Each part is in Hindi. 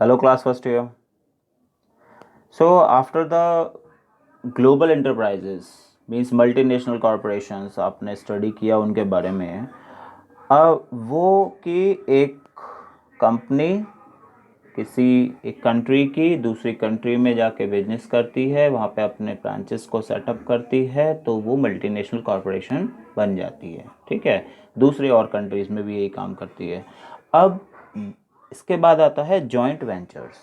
Hello, class first year. So, after the global enterprises means multinational corporations, आपने स्टडी किया उनके बारे में। वो कि एक कंपनी किसी एक कंट्री की दूसरी कंट्री में जाके बिजनेस करती है, वहाँ पे अपने ब्रांचेस को सेटअप करती है, तो वो मल्टीनेशनल कॉरपोरेशन बन जाती है। ठीक है, दूसरी और कंट्रीज़ में भी यही काम करती है। अब इसके बाद आता है जॉइंट वेंचर्स।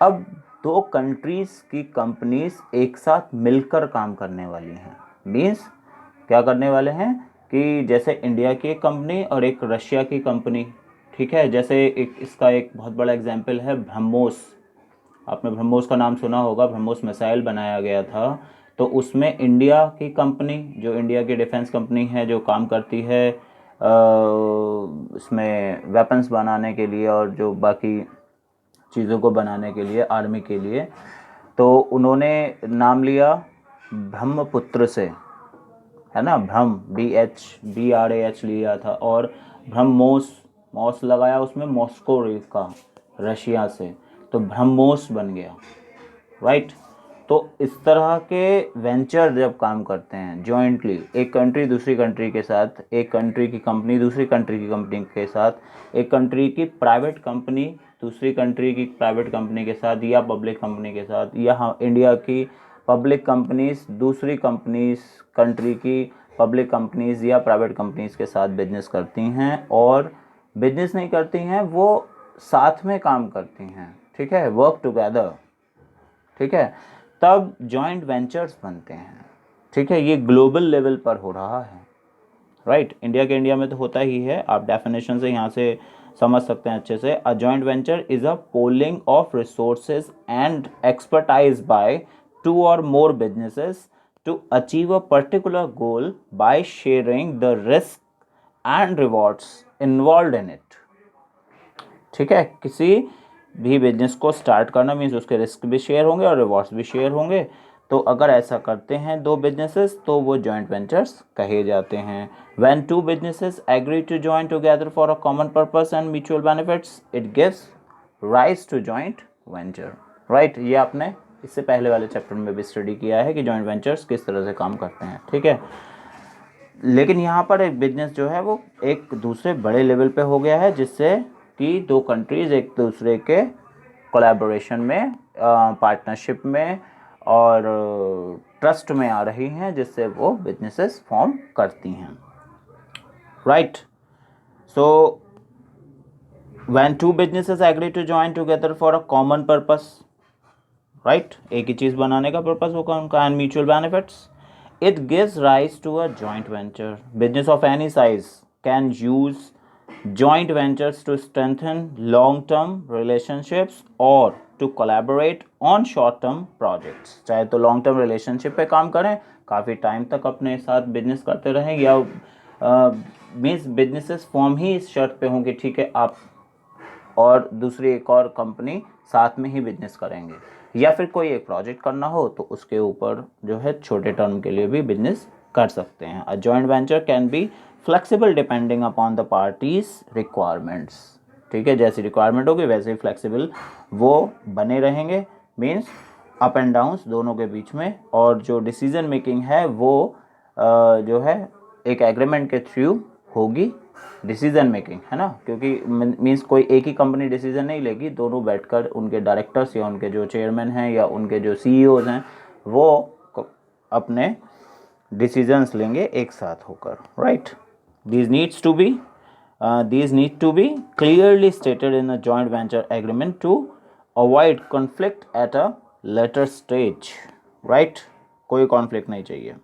अब दो कंट्रीज़ की कंपनीज एक साथ मिलकर काम करने वाली हैं। मीन्स क्या करने वाले हैं कि जैसे इंडिया की एक कंपनी और एक रशिया की कंपनी। ठीक है, जैसे एक इसका एक बहुत बड़ा एग्जाम्पल है ब्रह्मोस। आपने ब्रह्मोस का नाम सुना होगा, ब्रह्मोस मिसाइल बनाया गया था। तो उसमें इंडिया की कंपनी, जो इंडिया की डिफेंस कंपनी है, जो काम करती है इसमें वेपन्स बनाने के लिए और जो बाकी चीज़ों को बनाने के लिए, आर्मी के लिए, तो उन्होंने नाम लिया ब्रह्मपुत्र से, है ना। BRAH लिया था, और ब्रह्मोस, मॉस लगाया उसमें मॉस्को का, रशिया से, तो ब्रह्मोस बन गया। राइट। तो इस तरह के वेंचर जब काम करते हैं जॉइंटली, एक कंट्री दूसरी कंट्री के साथ, एक कंट्री की कंपनी दूसरी कंट्री की कंपनी के साथ, एक कंट्री की प्राइवेट कंपनी दूसरी कंट्री की प्राइवेट कंपनी के साथ, या पब्लिक कंपनी के साथ, या हाँ इंडिया की पब्लिक कंपनीज दूसरी कंपनीज कंट्री की पब्लिक कंपनीज या प्राइवेट कंपनीज के साथ बिजनेस करती हैं, और बिजनेस नहीं करती हैं, वो साथ में काम करती हैं। ठीक है, वर्क टुगेदर। ठीक है, तब जॉइंट वेंचर्स बनते हैं। ठीक है, ये ग्लोबल लेवल पर हो रहा है। राइट, इंडिया में तो होता ही है, आप डेफिनेशन से यहाँ से समझ सकते हैं अच्छे से। A joint venture is a pooling of resources and expertise by two or more businesses to achieve a particular goal by sharing the risk and rewards involve in it. ठीक है, किसी भी बिजनेस को स्टार्ट करना मीन्स उसके रिस्क भी शेयर होंगे और रिवॉर्ड्स भी शेयर होंगे। तो अगर ऐसा करते हैं दो बिजनेसेस, तो वो जॉइंट वेंचर्स कहे जाते हैं। When two businesses agree to join together for a common purpose and mutual benefits, it gives rise to joint venture. Right, ये आपने इससे पहले वाले चैप्टर में भी स्टडी किया है कि जॉइंट वेंचर्स किस तरह से काम करते हैं। ठीक है, लेकिन यहाँ पर एक बिजनेस जो है वो एक दूसरे बड़े लेवल पे हो गया है, जिससे कि दो कंट्रीज एक दूसरे के कोलैबोरेशन में, पार्टनरशिप में और ट्रस्ट में आ रही हैं, जिससे वो बिजनेसेस फॉर्म करती हैं। Right, so when two businesses agree to join together for a common purpose, right, एक ही चीज़ बनाने का पर्पस होगा उनका, and mutual benefits, it gives rise to a joint venture. Business of any size can use joint ventures to strengthen long-term relationships or to collaborate on short-term projects. चाहे तो लॉन्ग टर्म रिलेशनशिप पे काम करें, काफ़ी टाइम तक अपने साथ बिजनेस करते रहें, या मीन्स बिजनेसेस फॉर्म ही इस शर्त पे होंगे, ठीक है, आप और दूसरी एक और कंपनी साथ में ही बिजनेस करेंगे, या फिर कोई एक प्रोजेक्ट करना हो तो उसके ऊपर जो है छोटे टर्म के लिए भी बिजनेस कर सकते हैं। अ joint venture can be flexible depending upon the parties requirements. ठीक है, जैसी रिक्वायरमेंट होगी वैसे ही फ्लेक्सिबल वो बने रहेंगे, मीन्स अप एंड डाउन्स दोनों के बीच में, और जो डिसीजन मेकिंग है वो जो है एक एग्रीमेंट के थ्रू होगी, डिसीजन मेकिंग, है ना, क्योंकि मीन्स कोई एक ही कंपनी डिसीजन नहीं लेगी, दोनों बैठकर उनके डायरेक्टर्स या उनके जो चेयरमैन हैं या उनके जो सीईओज हैं वो अपने डिसीजंस लेंगे एक साथ होकर। Right, these need to be clearly stated in a joint venture agreement to avoid conflict at a later stage. Right, कोई कॉन्फ्लिक्ट नहीं चाहिए।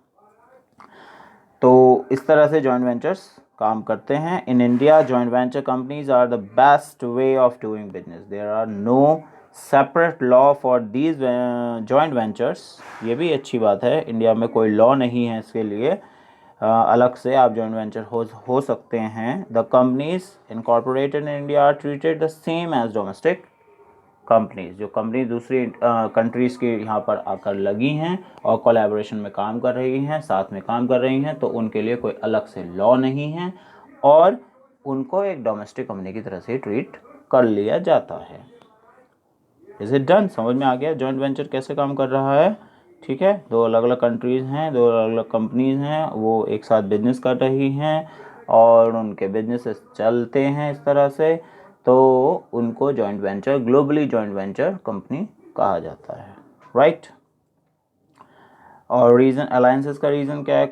तो इस तरह से जॉइंट वेंचर्स काम करते हैं। In India joint venture companies are the best way of doing business. There are no separate law for these joint ventures. ये भी अच्छी बात है, इंडिया में कोई लॉ नहीं है इसके लिए, अलग से आप जॉइंट वेंचर हो सकते हैं। The companies incorporated in India are treated the same as domestic companies. जो कंपनी दूसरी कंट्रीज़ की यहाँ पर आकर लगी हैं और कोलैबोरेशन में काम कर रही हैं, साथ में काम कर रही हैं, तो उनके लिए कोई अलग से लॉ नहीं है और उनको एक डोमेस्टिक कंपनी की तरह से ट्रीट कर लिया जाता है। Is it done? समझ में आ गया जॉइंट वेंचर कैसे काम कर रहा है? ठीक है, दो अलग अलग कंट्रीज़ हैं, दो अलग अलग कंपनीज़ हैं, वो एक साथ बिजनेस कर रही हैं और उनके बिजनेसेस चलते हैं इस तरह से, तो उनको joint venture, globally joint venture company कहा जाता है, राइट। और रीज़न, अलायंसेस का रीज़न क्या है?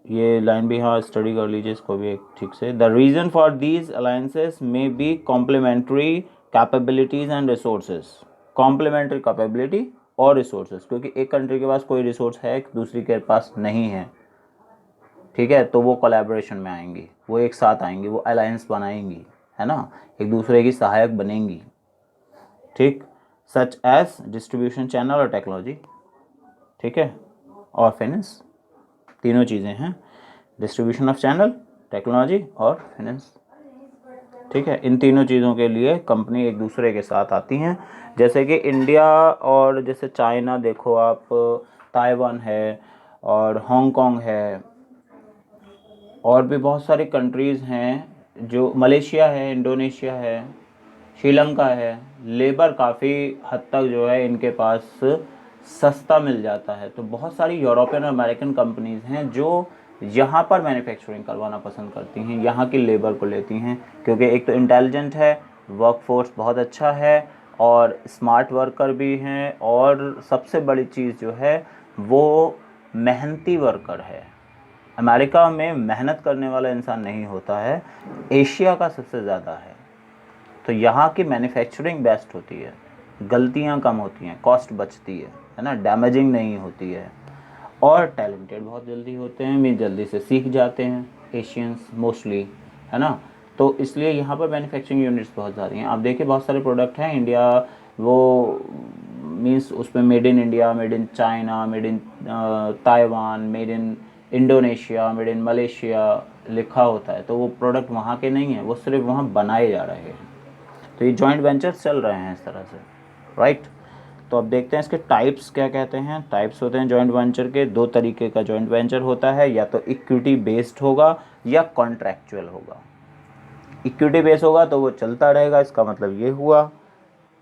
ये लाइन भी हाँ स्टडी कर लीजिए इसको भी एक ठीक से। The reason for these alliances may be complementary capabilities and resources. Complementary capability और रिसोर्सेज, क्योंकि एक कंट्री के पास कोई रिसोर्स है दूसरी के पास नहीं है, ठीक है, तो वो कोलैबोरेशन में आएंगी, वो एक साथ आएंगी, वो अलायंस बनाएंगी, है ना, एक दूसरे की सहायक बनेंगी, ठीक। सच एज डिस्ट्रीब्यूशन चैनल और टेक्नोलॉजी, ठीक है, और फाइनेंस, तीनों चीज़ें हैं, डिस्ट्रीब्यूशन ऑफ चैनल, टेक्नोलॉजी और फाइनेंस, ठीक है। इन तीनों चीज़ों के लिए कंपनी एक दूसरे के साथ आती हैं। जैसे कि इंडिया और जैसे चाइना देखो आप, ताइवान है और हांगकांग है, और भी बहुत सारी कंट्रीज़ हैं, जो मलेशिया है, इंडोनेशिया है, श्रीलंका है, लेबर काफ़ी हद तक जो है इनके पास सस्ता मिल जाता है। तो बहुत सारी यूरोपियन और अमेरिकन कंपनीज़ हैं जो यहाँ पर मैन्युफैक्चरिंग करवाना पसंद करती हैं, यहाँ की लेबर को लेती हैं, क्योंकि एक तो इंटेलिजेंट है, वर्कफोर्स बहुत अच्छा है और स्मार्ट वर्कर भी हैं, और सबसे बड़ी चीज़ जो है वो मेहनती वर्कर है। अमेरिका में मेहनत करने वाला इंसान नहीं होता है, एशिया का सबसे ज़्यादा है। तो यहाँ की मैन्युफैक्चरिंग बेस्ट होती है, गलतियाँ कम होती हैं, कॉस्ट बचती है ना, डैमेजिंग नहीं होती है, और टैलेंटेड बहुत जल्दी होते हैं, मीन जल्दी से सीख जाते हैं एशियंस मोस्टली, है ना। तो इसलिए यहाँ पर मैन्युफैक्चरिंग यूनिट्स बहुत ज़्यादा हैं। आप देखिए बहुत सारे प्रोडक्ट हैं इंडिया, वो मीन्स उसमें made in India, made in China, made in Taiwan, made in Indonesia, made in Malaysia लिखा होता है, तो वो प्रोडक्ट वहाँ के नहीं हैं, वो सिर्फ वहाँ बनाए जा रहे हैं। तो ये जॉइंट वेंचर्स चल रहे हैं इस तरह से, राइट। तो अब देखते हैं इसके टाइप्स क्या कहते हैं। टाइप्स होते हैं जॉइंट वेंचर के, दो तरीके का जॉइंट वेंचर होता है, या तो इक्विटी बेस्ड होगा या कॉन्ट्रैक्चुअल होगा। इक्विटी बेस्ड होगा तो वो चलता रहेगा, इसका मतलब ये हुआ,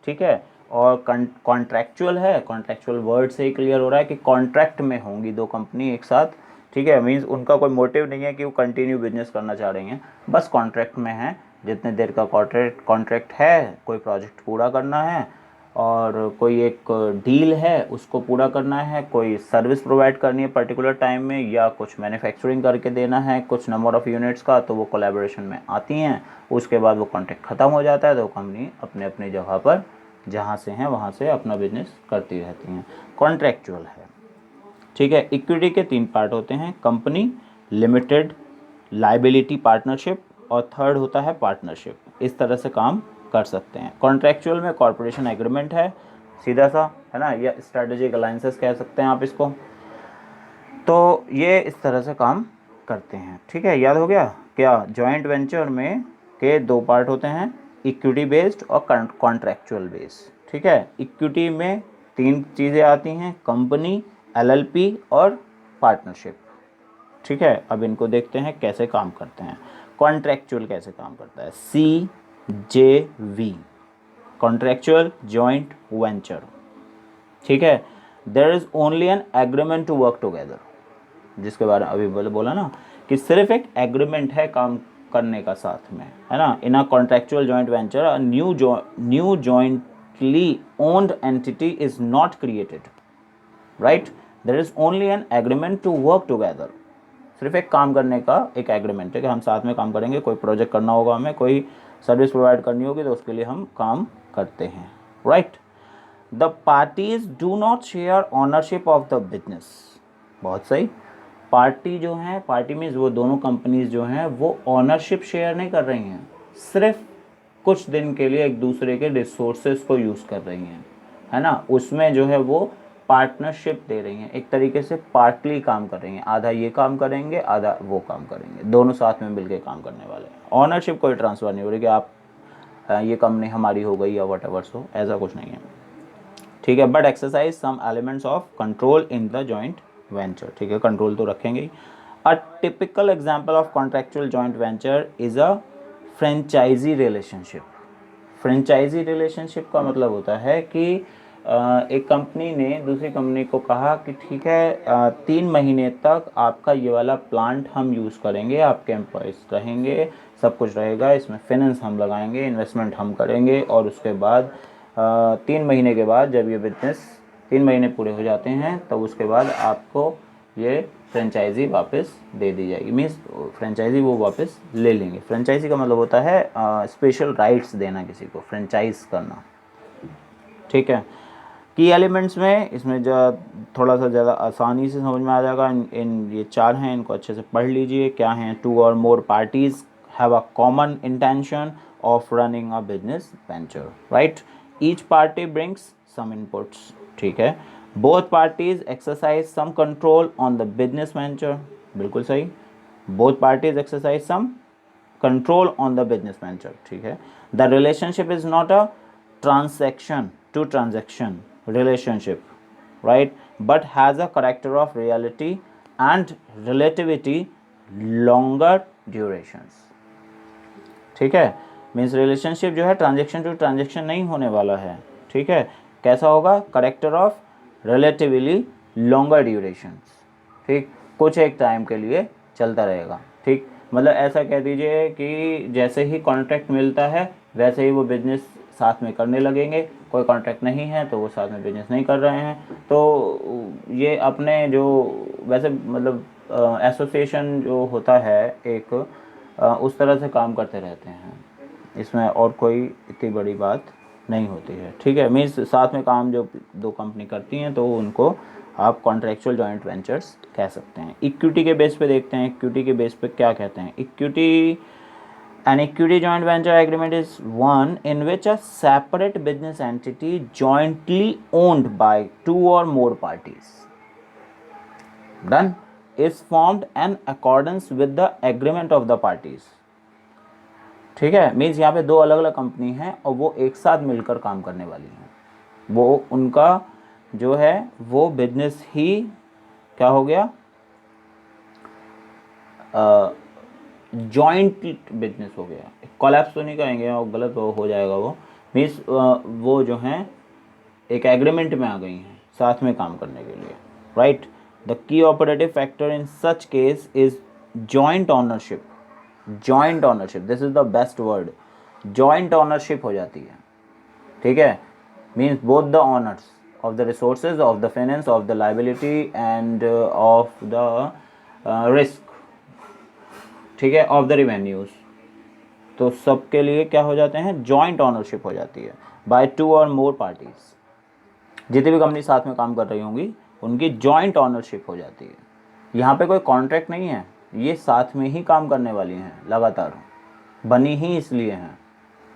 ठीक है। और कॉन्ट्रैक्चुअल है, कॉन्ट्रैक्चुअल वर्ड से ही क्लियर हो रहा है कि कॉन्ट्रैक्ट में होंगी दो कंपनी एक साथ, ठीक है। मीन्स उनका कोई मोटिव नहीं है कि वो कंटिन्यू बिजनेस करना चाह रही हैं, बस कॉन्ट्रैक्ट में है, जितने देर का कॉन्ट्रैक्ट है, कोई प्रोजेक्ट पूरा करना है और कोई एक डील है उसको पूरा करना है, कोई सर्विस प्रोवाइड करनी है पर्टिकुलर टाइम में, या कुछ मैन्युफैक्चरिंग करके देना है कुछ नंबर ऑफ़ यूनिट्स का, तो वो कोलैबोरेशन में आती हैं। उसके बाद वो कॉन्ट्रैक्ट ख़त्म हो जाता है तो कंपनी अपने अपनी जगह पर जहाँ से हैं वहाँ से अपना बिजनेस करती रहती हैं। कॉन्ट्रैक्चुअल है, ठीक है। इक्विटी के तीन पार्ट होते हैं, कंपनी, लिमिटेड लायबिलिटी पार्टनरशिप, और थर्ड होता है पार्टनरशिप। इस तरह से काम कर सकते हैं। कॉन्ट्रैक्चुअल में कॉर्पोरेशन एग्रीमेंट है, सीधा सा, है ना, या स्ट्रेटेजिक अलायंसेस कह सकते हैं आप इसको। तो ये इस तरह से काम करते हैं, ठीक है। याद हो गया क्या? जॉइंट वेंचर में के दो पार्ट होते हैं, इक्विटी बेस्ड और कॉन्ट्रैक्चुअल बेस्ड, ठीक है। इक्विटी में तीन चीज़ें आती हैं, कंपनी, एलएलपी और पार्टनरशिप, ठीक है। अब इनको देखते हैं कैसे काम करते हैं। कॉन्ट्रैक्चुअल कैसे काम करता है? CJV, कॉन्ट्रैक्चुअल जॉइंट वेंचर, ठीक है। There is only an agreement to work together, जिसके बारे में अभी बोला ना कि सिर्फ एक एग्रीमेंट है काम करने का साथ में, है ना। In a contractual joint venture a new jointly owned entity is not created, right. There is only an agreement to work together, सिर्फ एक काम करने का एक एग्रीमेंट है कि हम साथ में काम करेंगे, कोई प्रोजेक्ट करना होगा हमें, कोई सर्विस प्रोवाइड करनी होगी तो उसके लिए हम काम करते हैं, right. The parties do not share ownership of the business, बहुत सही। पार्टी जो है, पार्टी मीन्स वो दोनों कंपनीज जो हैं वो ऑनरशिप शेयर नहीं कर रही हैं, सिर्फ कुछ दिन के लिए एक दूसरे के रिसोर्सेज को यूज़ कर रही हैं, है ना। उसमें जो है वो पार्टनरशिप दे रही हैं, एक तरीके से पार्टली काम कर रही हैं, आधा ये काम करेंगे आधा वो काम करेंगे, दोनों साथ में मिलकर काम करने वाले हैं। ऑनरशिप कोई ट्रांसफ़र नहीं हो रही कि आप ये कंपनी हमारी हो गई या वट एवर, सो ऐसा कुछ नहीं है, ठीक है। But exercise some elements of control in the joint venture, ठीक है, कंट्रोल तो रखेंगे ही। A typical example of contractual joint venture is a franchisee relationship. Franchisee relationship का मतलब होता है कि एक कंपनी ने दूसरी कंपनी को कहा कि ठीक है 3 महीने तक आपका ये वाला प्लांट हम यूज़ करेंगे, आपके एम्प्लॉयज़ रहेंगे, सब कुछ रहेगा, इसमें फाइनेंस हम लगाएंगे, इन्वेस्टमेंट हम करेंगे, और उसके बाद 3 महीने के बाद जब ये बिजनेस 3 महीने पूरे हो जाते हैं तब उसके बाद आपको ये फ्रेंचाइजी वापस दे दी जाएगी। मीन्स फ्रेंचाइजी वो वापस ले लेंगे। फ्रेंचाइजी का मतलब होता है स्पेशल राइट्स देना किसी को, फ्रेंचाइज करना। ठीक है, की एलिमेंट्स में इसमें जो थोड़ा सा ज़्यादा आसानी से समझ में आ जाएगा। इन ये 4 हैं, इनको अच्छे से पढ़ लीजिए। क्या हैं? 2 or more parties have a common intention of running a business venture, right? Each party brings some inputs, ठीक है। Both parties exercise some control on the business venture, बिल्कुल सही। Both parties exercise some control on the business venture, ठीक है। The relationship is not a transaction to transaction relationship, right, but has a character of reality and relativity, longer durations, ठीक है। मीन्स रिलेशनशिप जो है ट्रांजेक्शन टू ट्रांजेक्शन नहीं होने वाला है, ठीक है। कैसा होगा? Character of relatively longer durations, ठीक, कुछ एक टाइम के लिए चलता रहेगा, ठीक। मतलब ऐसा कह दीजिए कि जैसे ही कॉन्ट्रैक्ट मिलता है वैसे ही वो बिजनेस साथ में करने लगेंगे, कोई कॉन्ट्रैक्ट नहीं है तो वो साथ में बिजनेस नहीं कर रहे हैं। तो ये अपने जो वैसे मतलब एसोसिएशन जो होता है एक उस तरह से काम करते रहते हैं, इसमें और कोई इतनी बड़ी बात नहीं होती है, ठीक है। मीन्स साथ में काम जो 2 कंपनी करती हैं तो उनको आप कॉन्ट्रेक्चुअल जॉइंट वेंचर्स कह सकते हैं। इक्विटी के बेस पे देखते हैं, इक्विटी के बेस पे क्या कहते हैं। Equity, an equity joint venture agreement is one in which a separate business entity jointly owned by 2 or more parties, done, is formed in accordance with the agreement of the parties, ठीक है। मीन्स यहाँ पे 2 अलग अलग कंपनी हैं और वो एक साथ मिलकर काम करने वाली हैं। वो उनका जो है वो बिजनेस ही क्या हो गया? जॉइंट बिजनेस हो गया। कोलैप्स तो नहीं करेंगे और गलत हो जाएगा वो। मीन्स वो जो हैं एक एग्रीमेंट में आ गई हैं साथ में काम करने के लिए, right. The key operative factor in such case is joint ownership. Joint ownership, this is the best word. Joint ownership हो जाती है, ठीक है। Means both the honours of the resources, of the finance, of the liability end of the risk, ठीक है, ऑफ द रिवेन्यूज, तो सबके लिए क्या हो जाते हैं? जॉइंट ऑनरशिप हो जाती है बाय 2 और मोर पार्टीज। जितनी भी कंपनी साथ में काम कर रही होंगी उनकी जॉइंट ऑनरशिप हो जाती है। यहाँ पे कोई कॉन्ट्रैक्ट नहीं है, ये साथ में ही काम करने वाली हैं, लगातार बनी ही इसलिए हैं,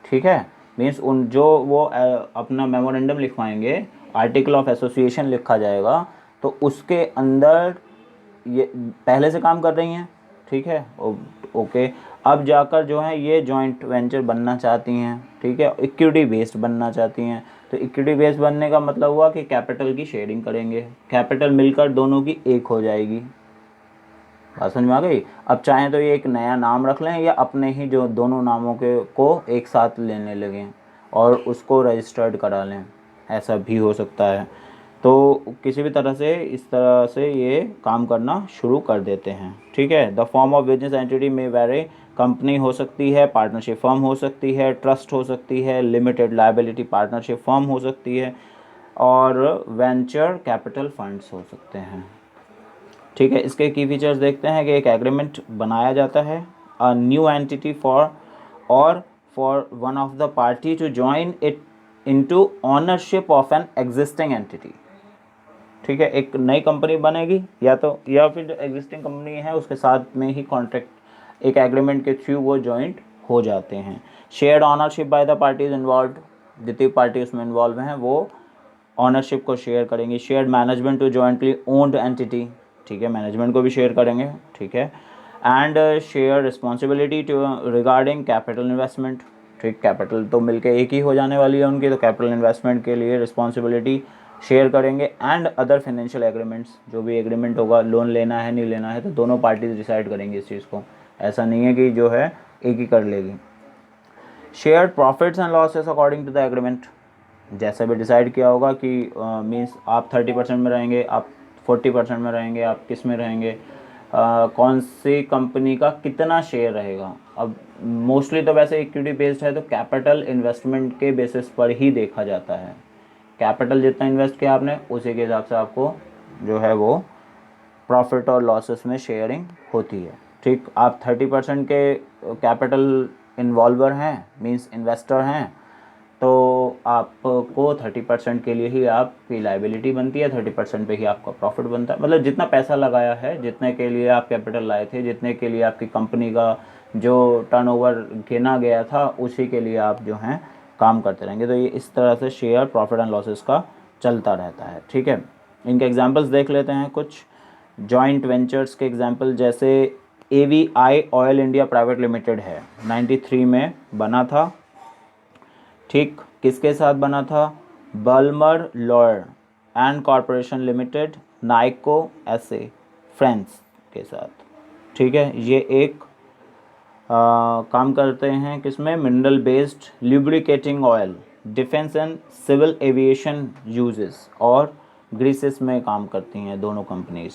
ठीक है। मीन्स उन जो वो अपना मेमोरेंडम लिखवाएंगे, आर्टिकल ऑफ एसोसिएशन लिखा जाएगा, तो उसके अंदर ये पहले से काम कर रही हैं, ठीक है। ओके, अब जाकर जो है ये जॉइंट वेंचर बनना चाहती हैं, ठीक है, इक्विटी बेस्ड बनना चाहती हैं। तो इक्विटी बेस्ड बनने का मतलब हुआ कि कैपिटल की शेयरिंग करेंगे, कैपिटल मिलकर दोनों की एक हो जाएगी। बात समझ में आ गई? अब चाहें तो ये एक नया नाम रख लें या अपने ही जो दोनों नामों के को एक साथ लेने लगें और उसको रजिस्टर्ड करा लें, ऐसा भी हो सकता है। तो किसी भी तरह से इस तरह से ये काम करना शुरू कर देते हैं, ठीक है। The form of business entity में वेरी, कंपनी हो सकती है, पार्टनरशिप फर्म हो सकती है, ट्रस्ट हो सकती है, लिमिटेड लायबिलिटी पार्टनरशिप फर्म हो सकती है और वेंचर कैपिटल फंड्स हो सकते हैं, ठीक है। इसके की फीचर्स देखते हैं कि एक एग्रीमेंट बनाया जाता है, अ न्यू एंटिटी फॉर और for one of the party to join it into ownership of an existing entity, ठीक है। एक नई कंपनी बनेगी या फिर जो एग्जिस्टिंग कंपनी है उसके साथ में ही कॉन्ट्रैक्ट एक एग्रीमेंट के थ्रू वो जॉइंट हो जाते हैं। Shared ownership by the parties involve, जितनी पार्टी उसमें इन्वॉल्व हैं वो ऑनरशिप को शेयर करेंगी। Shared management to jointly owned entity, ठीक है, मैनेजमेंट को भी शेयर करेंगे, ठीक है। And share responsibility to regarding capital investment, ठीक, कैपिटल तो मिलके एक ही हो जाने वाली है उनकी, तो कैपिटल इन्वेस्टमेंट के लिए रिस्पॉन्सिबिलिटी शेयर करेंगे। एंड अदर फाइनेंशियल एग्रीमेंट्स, जो भी एग्रीमेंट होगा, लोन लेना है नहीं लेना है तो दोनों पार्टीज डिसाइड करेंगी इस चीज़ को, ऐसा नहीं है कि जो है एक ही कर लेगी। Share profits and losses according to the agreement, जैसे भी डिसाइड किया होगा कि मीन्स आप 30% में रहेंगे, आप 40% में रहेंगे, आप किस में रहेंगे, कौन सी कंपनी का कितना शेयर रहेगा। अब मोस्टली तो वैसे इक्विटी बेस्ड है तो कैपिटल इन्वेस्टमेंट के बेसिस पर ही देखा जाता है। कैपिटल जितना इन्वेस्ट किया आपने उसी के हिसाब से आपको जो है वो प्रॉफिट और लॉसेस में शेयरिंग होती है। ठीक, आप 30% के कैपिटल इन्वॉल्वर हैं, मींस इन्वेस्टर हैं, तो आपको 30% के लिए ही आपकी लाइबिलिटी बनती है, 30% पे ही आपका प्रॉफिट बनता है। मतलब जितना पैसा लगाया है, जितने के लिए आप कैपिटल लाए थे, जितने के लिए आपकी कंपनी का जो टर्नओवर गिना गया था, उसी के लिए आप जो हैं काम करते रहेंगे। तो ये इस तरह से शेयर प्रॉफिट एंड लॉसेस का चलता रहता है। ठीक है, इनके एग्जांपल्स देख लेते हैं कुछ जॉइंट वेंचर्स के एग्जांपल। जैसे AVI oil India private limited है, 93 में बना था। ठीक, किसके साथ बना था? Balmer Lawrie and corporation limited, Nyco SA France के साथ। ठीक है, ये एक काम करते हैं किसमें? Mineral based lubricating oil, defence and civil aviation uses और ग्रीसेस में काम करती हैं दोनों कंपनीज।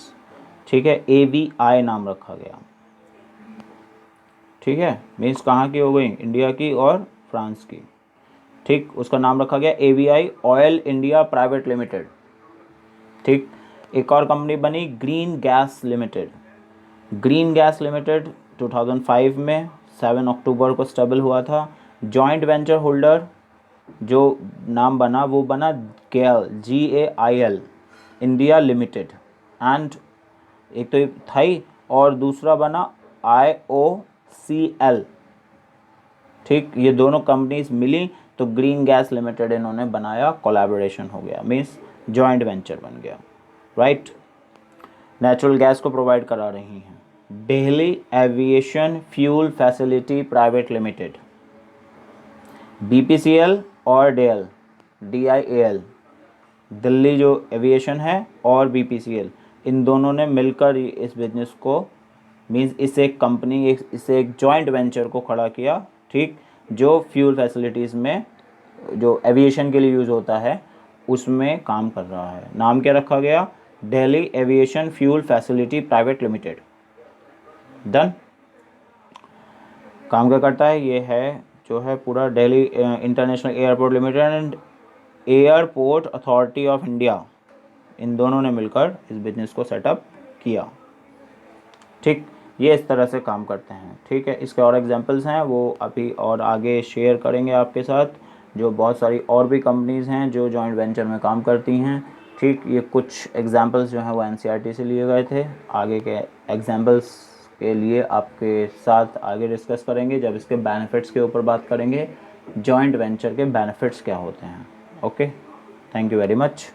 ठीक है, AVI नाम रखा गया। ठीक है, मीन्स कहाँ की हो गई? इंडिया की और फ्रांस की। ठीक, उसका नाम रखा गया AVI oil India private limited. ठीक, एक और कंपनी बनी green gas limited. Green gas limited 2005 में 7 अक्टूबर को स्टेबल हुआ था। जॉइंट वेंचर होल्डर जो नाम बना वो बना गेल, GAIL इंडिया लिमिटेड, एंड एक तो था ही और दूसरा बना IOCL। ठीक, ये दोनों कंपनीज मिली तो ग्रीन गैस लिमिटेड इन्होंने बनाया, कोलैबोरेशन हो गया, मीन्स जॉइंट वेंचर बन गया। राइट, नेचुरल गैस को प्रोवाइड करा रही हैं Delhi aviation fuel facility private limited, BPCL और DIAL, दिल्ली जो एविएशन है और BPCL, इन दोनों ने मिलकर इस बिजनेस को, मीन्स इसे एक कंपनी, इसे एक जॉइंट वेंचर को खड़ा किया। ठीक, जो फ्यूल फैसिलिटीज़ में जो एविएशन के लिए यूज़ होता है उसमें काम कर रहा है। नाम क्या रखा गया? Delhi aviation fuel facility private limited. Done. काम क्या करता है? ये है जो है पूरा Delhi international airport limited and airport authority of India, इन दोनों ने मिलकर इस बिजनेस को सेटअप किया। ठीक, ये इस तरह से काम करते हैं। ठीक है, इसके और एग्जांपल्स हैं, वो अभी और आगे शेयर करेंगे आपके साथ, जो बहुत सारी और भी कंपनीज़ हैं जो जॉइंट वेंचर में काम करती हैं। ठीक, ये कुछ एग्जांपल्स जो हैं वो NCERT से लिए गए थे। आगे के एग्जांपल्स के लिए आपके साथ आगे डिस्कस करेंगे जब इसके बेनिफिट्स के ऊपर बात करेंगे, जॉइंट वेंचर के बेनिफिट्स क्या होते हैं। Okay, thank you very much.